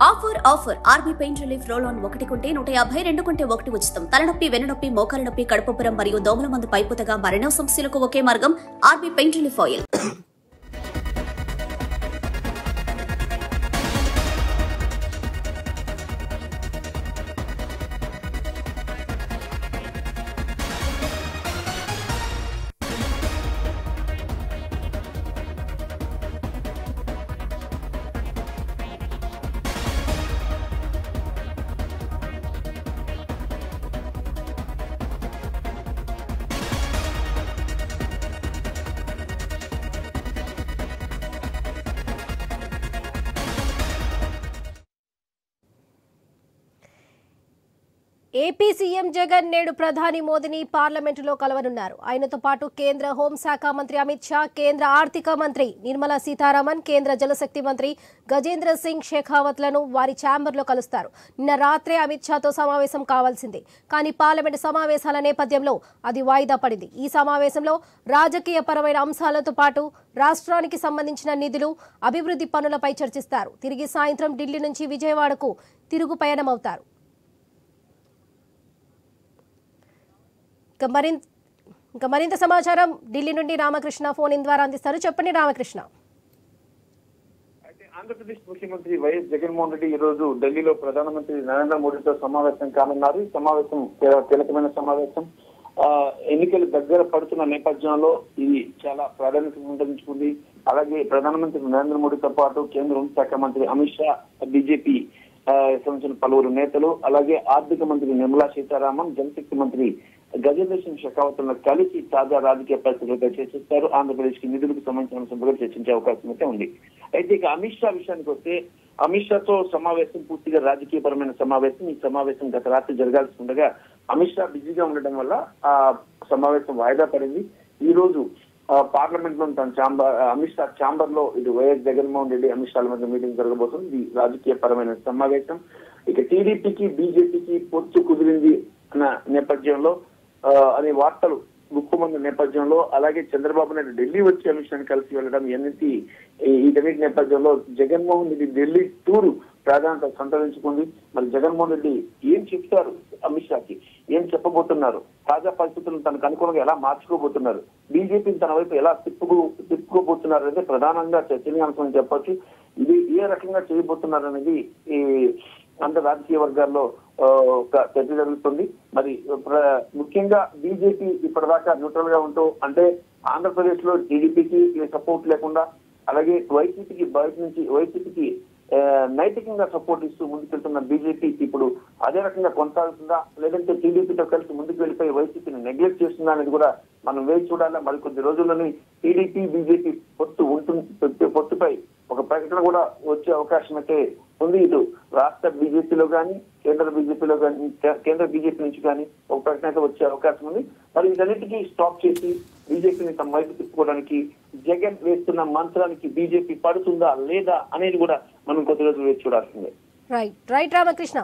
Offer RB pain relief roll on 1 కొంటే 150, 2 కొంటే 1 ఉచితం. తలనొప్పి, వెన్నునొప్పి, మోకాల నొప్పి, కడుపుపురం మరియు దోమల మందు పైపుతగా మరెన్నో సమస్యలకు ఒకే మార్గం RB pain relief oil. AP CM Jagan నేడు ప్రధాని మోదీని పార్లమెంటులో కలవనున్నారు. ఆయనతో పాటు కేంద్ర హోంశాఖ మంత్రి అమిత్ షా, కేంద్ర ఆర్థిక మంత్రి నిర్మలా సీతారామన్, కేంద్ర జలశక్తి మంత్రి గజేంద్ర సింగ్ షెకావత్లను వారి ఛాంబర్లో కలుస్తారు. నిన్న రాత్రే అమిత్ షాతో సమావేశం కావాల్సింది. కానీ పార్లమెంటు సమావేశాల నేపథ్యంలో అది వాయిదా పడింది. ఈ సమావేశంలో రాజకీయ పరమైన అంశాలతో పాటు రాష్ట్రానికి సంబంధించిన నిధులు, అభివృద్ధి పనులపై చర్చిస్తారు. తిరిగి సాయంత్రం ఢిల్లీ నుంచి విజయవాడకు తిరుగు పయనమవుతారు. మరింత సమాచారం ఢిల్లీ నుండి రామకృష్ణ ఫోన్ ఇన్ ద్వారా అందిస్తారు. చెప్పండి రామకృష్ణ. ఆంధ్రప్రదేశ్ ముఖ్యమంత్రి వైఎస్ జగన్మోహన్ రెడ్డి ఈ రోజు ఢిల్లీలో ప్రధానమంత్రి నరేంద్ర మోడీతో సమావేశం కానున్నారు. ఈ సమావేశం కీలకమైన సమావేశం. ఎన్నికలు దగ్గర పడుతున్న నేపథ్యంలో ఇది చాలా ప్రాధాన్యత సంతరించుకుంది. అలాగే ప్రధానమంత్రి నరేంద్ర మోడీతో పాటు కేంద్ర హోంశాఖ మంత్రి అమిత్ షా, బీజేపీ సంబంధించిన పలువురు నేతలు, అలాగే ఆర్థిక మంత్రి నిర్మలా సీతారామన్, జలశక్తి మంత్రి గజేంద్ర సింగ్ షెకావత్లను కలిసి తాజా రాజకీయ పరిస్థితులపై చర్చిస్తారు. ఆంధ్రప్రదేశ్ కి నిధులకు సంబంధించిన అంశంపై చర్చించే అవకాశం అయితే ఉంది. అయితే ఇక అమిత్ షా విషయానికి వస్తే, అమిత్ షాతో సమావేశం పూర్తిగా రాజకీయపరమైన సమావేశం. ఈ సమావేశం గత రాత్రి జరగాల్సి ఉండగా అమిత్ షా బిజీగా ఉండడం వల్ల ఆ సమావేశం వాయిదా పడింది. ఈ రోజు పార్లమెంట్ లో తన అమిత్ షా ఛాంబర్ లో ఇటు వైఎస్ జగన్మోహన్ రెడ్డి, అమిత్ షాల మధ్య మీటింగ్ జరగబోతుంది. ఇది రాజకీయ పరమైన సమావేశం. ఇక టీడీపీకి బీజేపీకి పొత్తు కుదిరింది అన్న నేపథ్యంలో అనే వార్తలు గుప్పుమంది నేపథ్యంలో, అలాగే చంద్రబాబు నాయుడు ఢిల్లీ వచ్చి అమిత్ షాని కలిసి వెళ్ళడం వీటన్నిటి నేపథ్యంలో జగన్మోహన్ రెడ్డి ఢిల్లీ టూరు ప్రాధాన్యత సంతరించుకుంది. మరి జగన్మోహన్ రెడ్డి ఏం చెప్తారు, అమిత్ షాకి ఏం చెప్పబోతున్నారు, తాజా పరిస్థితులను తనకు అనుకూలంగా ఎలా మార్చుకోబోతున్నారు, బీజేపీని తన వైపు ఎలా తిప్పుకోబోతున్నారు అనేది ప్రధానంగా చర్చనీయాంశం అని చెప్పొచ్చు. ఇది ఏ రకంగా చేయబోతున్నారు అనేది ఈ అంత రాజకీయ వర్గాల్లో ఒక చర్చ జరుగుతుంది. మరి ముఖ్యంగా బీజేపీ ఇప్పటిదాకా న్యూట్రల్ గా ఉంటూ, అంటే ఆంధ్రప్రదేశ్ లో టీడీపీకి సపోర్ట్ లేకుండా, అలాగే వైసీపీకి బయట నుంచి వైసీపీకి నైతికంగా సపోర్ట్ ఇస్తూ ముందుకెళ్తున్న బీజేపీ ఇప్పుడు అదే రకంగా కొనసాగుతుందా, లేదంటే టీడీపీతో కలిసి ముందుకు వెళ్ళిపోయి వైసీపీని నెగ్లెక్ట్ చేస్తుందా అనేది కూడా మనం వేచి చూడాలి. మరికొద్ది రోజుల్లోని టీడీపీ బీజేపీ పొత్తుపై ఒక ప్రకటన కూడా వచ్చే అవకాశం అయితే ఉంది. ఇటు రాష్ట్ర బీజేపీలో కానీ కేంద్ర బీజేపీ నుంచి కానీ ఒక ప్రకటన అయితే వచ్చే అవకాశం ఉంది. మరి వీటన్నిటికీ స్టాప్ చేసి బీజేపీని తమ వైపు తిప్పుకోవడానికి జగన్ వేస్తున్న మంత్రానికి బీజేపీ పడుతుందా లేదా అనేది కూడా మనం కొద్ది రోజులు వేచి చూడాల్సిందే. రైట్ రామకృష్ణ.